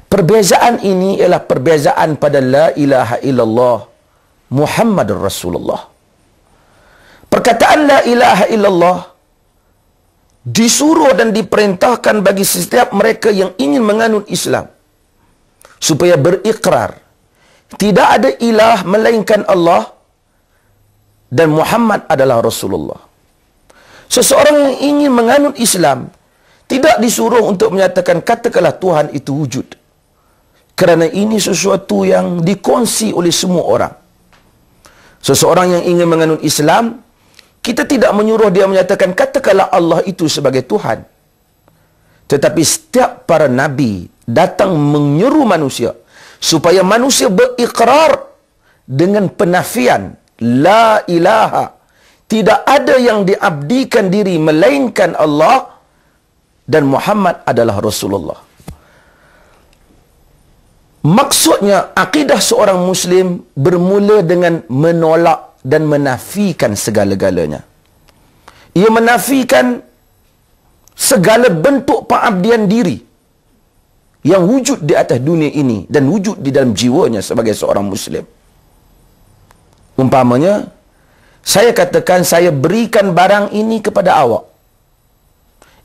Perbezaan ini ialah perbezaan pada la ilaha illallah Muhammadur Rasulullah. Perkataan la ilaha illallah disuruh dan diperintahkan bagi setiap mereka yang ingin menganut Islam supaya berikrar tidak ada ilah melainkan Allah dan Muhammad adalah Rasulullah. Seseorang yang ingin menganut Islam tidak disuruh untuk menyatakan katakanlah Tuhan itu wujud, kerana ini sesuatu yang dikongsi oleh semua orang. Seseorang yang ingin menganut Islam, kita tidak menyuruh dia menyatakan katakanlah Allah itu sebagai Tuhan. Tetapi setiap para nabi datang menyeru manusia supaya manusia berikrar dengan penafian la ilaha, tidak ada yang diabdikan diri melainkan Allah dan Muhammad adalah Rasulullah. Maksudnya akidah seorang Muslim bermula dengan menolak dan menafikan segala-galanya. Ia menafikan segala bentuk pengabdian diri yang wujud di atas dunia ini dan wujud di dalam jiwanya sebagai seorang Muslim. Umpamanya, saya katakan saya berikan barang ini kepada awak.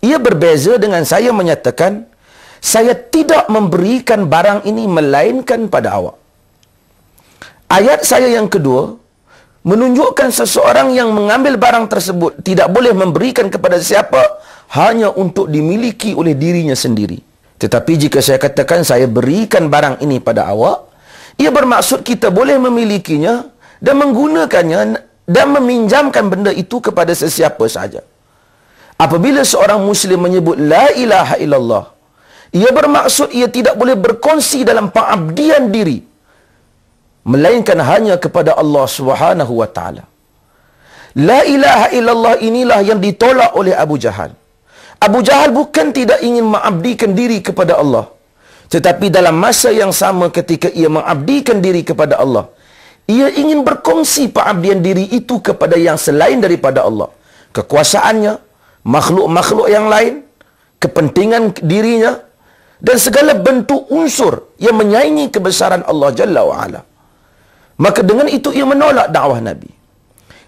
Ia berbeza dengan saya menyatakan saya tidak memberikan barang ini melainkan pada awak. Ayat saya yang kedua menunjukkan seseorang yang mengambil barang tersebut tidak boleh memberikan kepada siapa hanya untuk dimiliki oleh dirinya sendiri. Tetapi jika saya katakan saya berikan barang ini pada awak, ia bermaksud kita boleh memilikinya dan menggunakannya dan meminjamkan benda itu kepada sesiapa saja. Apabila seorang Muslim menyebut la ilaha illallah, ia bermaksud ia tidak boleh berkongsi dalam pengabdian diri melainkan hanya kepada Allah Subhanahu wa taala. La ilaha illallah inilah yang ditolak oleh Abu Jahal. Abu Jahal bukan tidak ingin mengabdikan diri kepada Allah, tetapi dalam masa yang sama ketika ia mengabdikan diri kepada Allah, ia ingin berkongsi pengabdian diri itu kepada yang selain daripada Allah. Kekuasaannya, makhluk-makhluk yang lain, kepentingan dirinya, dan segala bentuk unsur yang menyaingi kebesaran Allah Jalla wa'ala. Maka dengan itu ia menolak dakwah Nabi.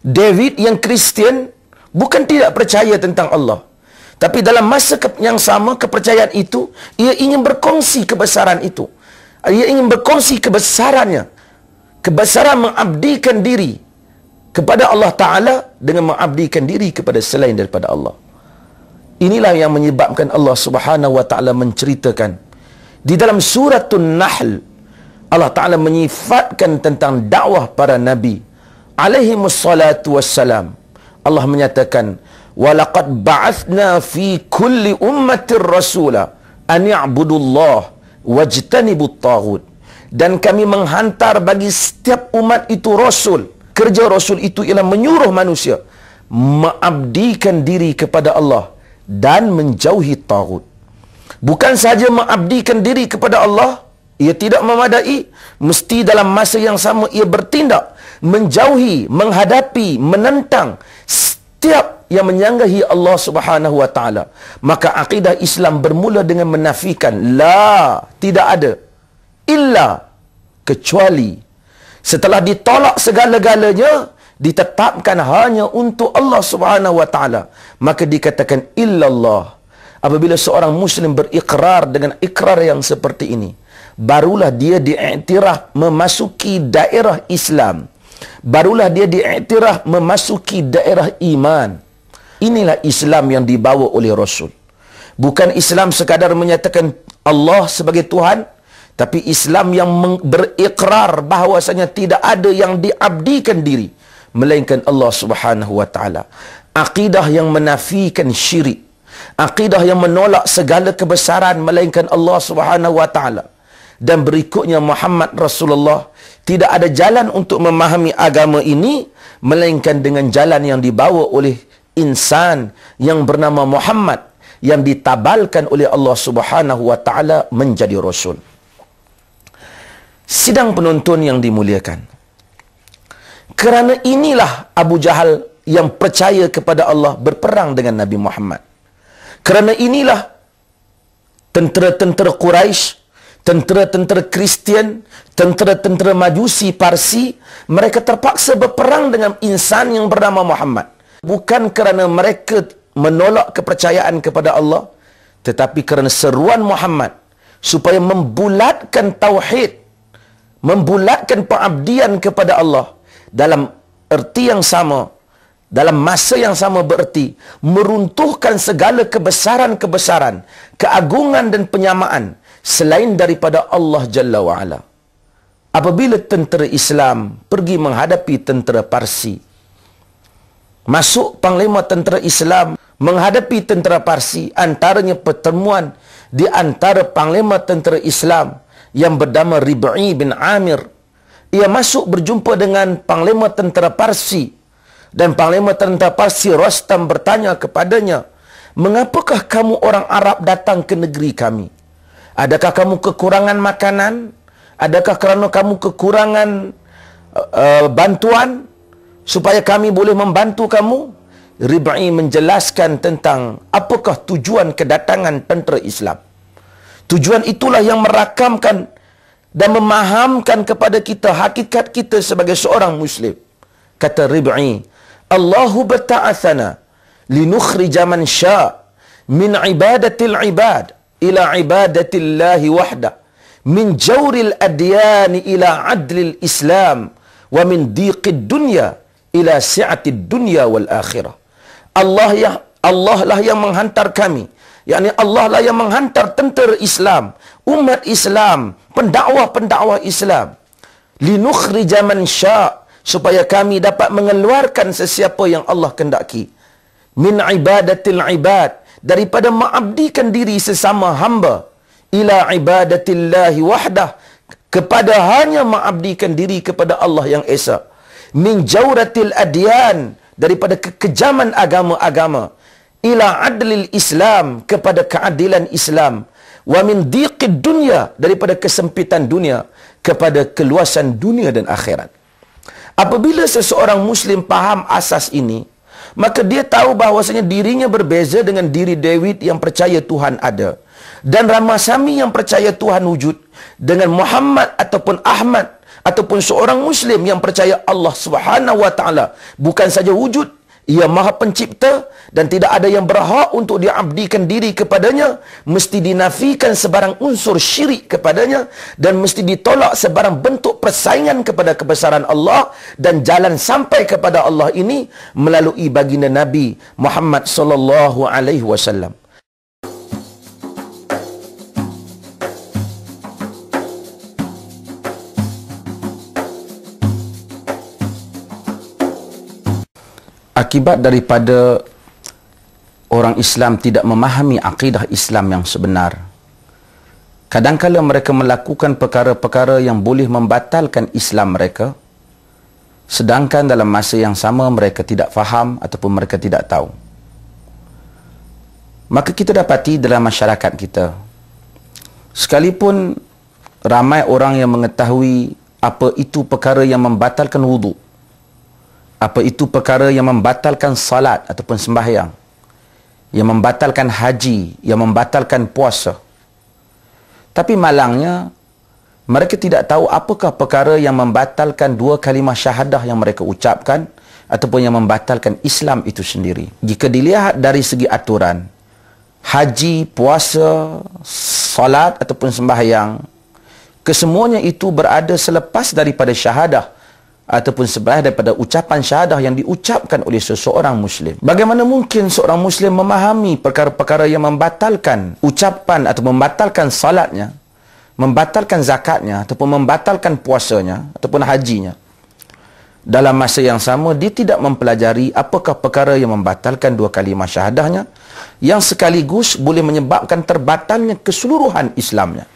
David yang Kristian bukan tidak percaya tentang Allah, tapi dalam masa yang sama kepercayaan itu, ia ingin berkongsi kebesaran itu. Ia ingin berkongsi kebesarannya, kebesaran mengabdikan diri kepada Allah Ta'ala dengan mengabdikan diri kepada selain daripada Allah. Inilah yang menyebabkan Allah Subhanahu wa taala menceritakan di dalam suratul Nahl, Allah Taala menyifatkan tentang dakwah para nabi alaihi wassalatu wassalam. Allah menyatakan, "Wa laqad ba'athna fi kulli ummatir rasula an ya'budullah wajtanibut taghut." Dan kami menghantar bagi setiap umat itu rasul. Kerja rasul itu ialah menyuruh manusia mengabdikan diri kepada Allah dan menjauhi taghut. Bukan sahaja mengabdikan diri kepada Allah, ia tidak memadai, mesti dalam masa yang sama ia bertindak menjauhi, menghadapi, menentang setiap yang menyanggahi Allah Subhanahu wa taala. Maka akidah Islam bermula dengan menafikan la, tidak ada, illa, kecuali. Setelah ditolak segala-galanya, ditetapkan hanya untuk Allah Subhanahu wa taala, maka dikatakan illallah. Apabila seorang Muslim berikrar dengan ikrar yang seperti ini, barulah dia diiktiraf memasuki daerah Islam, barulah dia diiktiraf memasuki daerah iman. Inilah Islam yang dibawa oleh Rasul. Bukan Islam sekadar menyatakan Allah sebagai Tuhan, tapi Islam yang berikrar bahawasanya tidak ada yang diabdikan diri melainkan Allah Subhanahu wa taala. Akidah yang menafikan syirik, akidah yang menolak segala kebesaran melainkan Allah Subhanahu wa taala. Dan berikutnya Muhammad Rasulullah, tidak ada jalan untuk memahami agama ini melainkan dengan jalan yang dibawa oleh insan yang bernama Muhammad, yang ditabalkan oleh Allah Subhanahu wa taala menjadi rasul. Sidang penonton yang dimuliakan, kerana inilah Abu Jahal yang percaya kepada Allah berperang dengan Nabi Muhammad. Kerana inilah tentera-tentera Quraisy tentera-tentera Kristian, tentera-tentera Majusi Parsi, mereka terpaksa berperang dengan insan yang bernama Muhammad. Bukan kerana mereka menolak kepercayaan kepada Allah, tetapi kerana seruan Muhammad supaya membulatkan tauhid, membulatkan pengabdian kepada Allah dalam erti yang sama, dalam masa yang sama bererti meruntuhkan segala kebesaran-kebesaran, keagungan dan penyamaan selain daripada Allah Jalla wa'ala. Apabila tentera Islam pergi menghadapi tentera Parsi, masuk panglima tentera Islam menghadapi tentera Parsi, antaranya pertemuan di antara panglima tentera Islam yang bernama Rib'i bin Amir. Ia masuk berjumpa dengan panglima tentera Parsi, dan panglima tentera Parsi Rostam bertanya kepadanya, "Mengapakah kamu orang Arab datang ke negeri kami? Adakah kamu kekurangan makanan? Adakah kerana kamu kekurangan bantuan supaya kami boleh membantu kamu?" Rib'i menjelaskan tentang apakah tujuan kedatangan tentera Islam. Tujuan itulah yang merakamkan dan memahamkan kepada kita hakikat kita sebagai seorang Muslim. Kata Rib'i, "Allahu bata'athana linukhrija man sya' min ibadatil ibad ila ibadatillahi wahda, min jawril adyani ila adlil Islam, wa min diqid dunya ila si'atid dunya wal akhirah." Allah lah yang menghantar kami, yakni Allah lah yang menghantar tentera Islam, umat Islam, pendakwah-pendakwah Islam, linukhrija man sya', supaya kami dapat mengeluarkan sesiapa yang Allah kehendaki, min ibadatil ibad, daripada mengabdikan diri sesama hamba, ila ibadatillahi wahdah, kepada hanya mengabdikan diri kepada Allah yang esa, min jawratil adyan, daripada kekejaman agama-agama, ila adlil Islam, kepada keadilan Islam, wa min diqid dunya, daripada kesempitan dunia kepada keluasan dunia dan akhirat. Apabila seseorang Muslim faham asas ini, maka dia tahu bahawasanya dirinya berbeza dengan diri David yang percaya Tuhan ada, dan Ramasami yang percaya Tuhan wujud, dengan Muhammad ataupun Ahmad ataupun seorang Muslim yang percaya Allah Subhanahu wa taala bukan saja wujud, ia Maha Pencipta dan tidak ada yang berhak untuk diabdikan diri kepadanya, mesti dinafikan sebarang unsur syirik kepadanya, dan mesti ditolak sebarang bentuk persaingan kepada kebesaran Allah, dan jalan sampai kepada Allah ini melalui baginda Nabi Muhammad sallallahu alaihi wasallam. Akibat daripada orang Islam tidak memahami akidah Islam yang sebenar, kadang-kala mereka melakukan perkara-perkara yang boleh membatalkan Islam mereka, sedangkan dalam masa yang sama mereka tidak faham ataupun mereka tidak tahu. Maka kita dapati dalam masyarakat kita, sekalipun ramai orang yang mengetahui apa itu perkara yang membatalkan wuduk, apa itu perkara yang membatalkan salat ataupun sembahyang, yang membatalkan haji, yang membatalkan puasa, tapi malangnya mereka tidak tahu apakah perkara yang membatalkan dua kalimah syahadah yang mereka ucapkan ataupun yang membatalkan Islam itu sendiri. Jika dilihat dari segi aturan, haji, puasa, salat ataupun sembahyang, kesemuanya itu berada selepas daripada syahadah ataupun sebelah daripada ucapan syahadah yang diucapkan oleh seseorang Muslim. Bagaimana mungkin seorang Muslim memahami perkara-perkara yang membatalkan ucapan atau membatalkan salatnya, membatalkan zakatnya ataupun membatalkan puasanya ataupun hajinya, dalam masa yang sama dia tidak mempelajari apakah perkara yang membatalkan dua kalimah syahadahnya, yang sekaligus boleh menyebabkan terbatalnya keseluruhan Islamnya.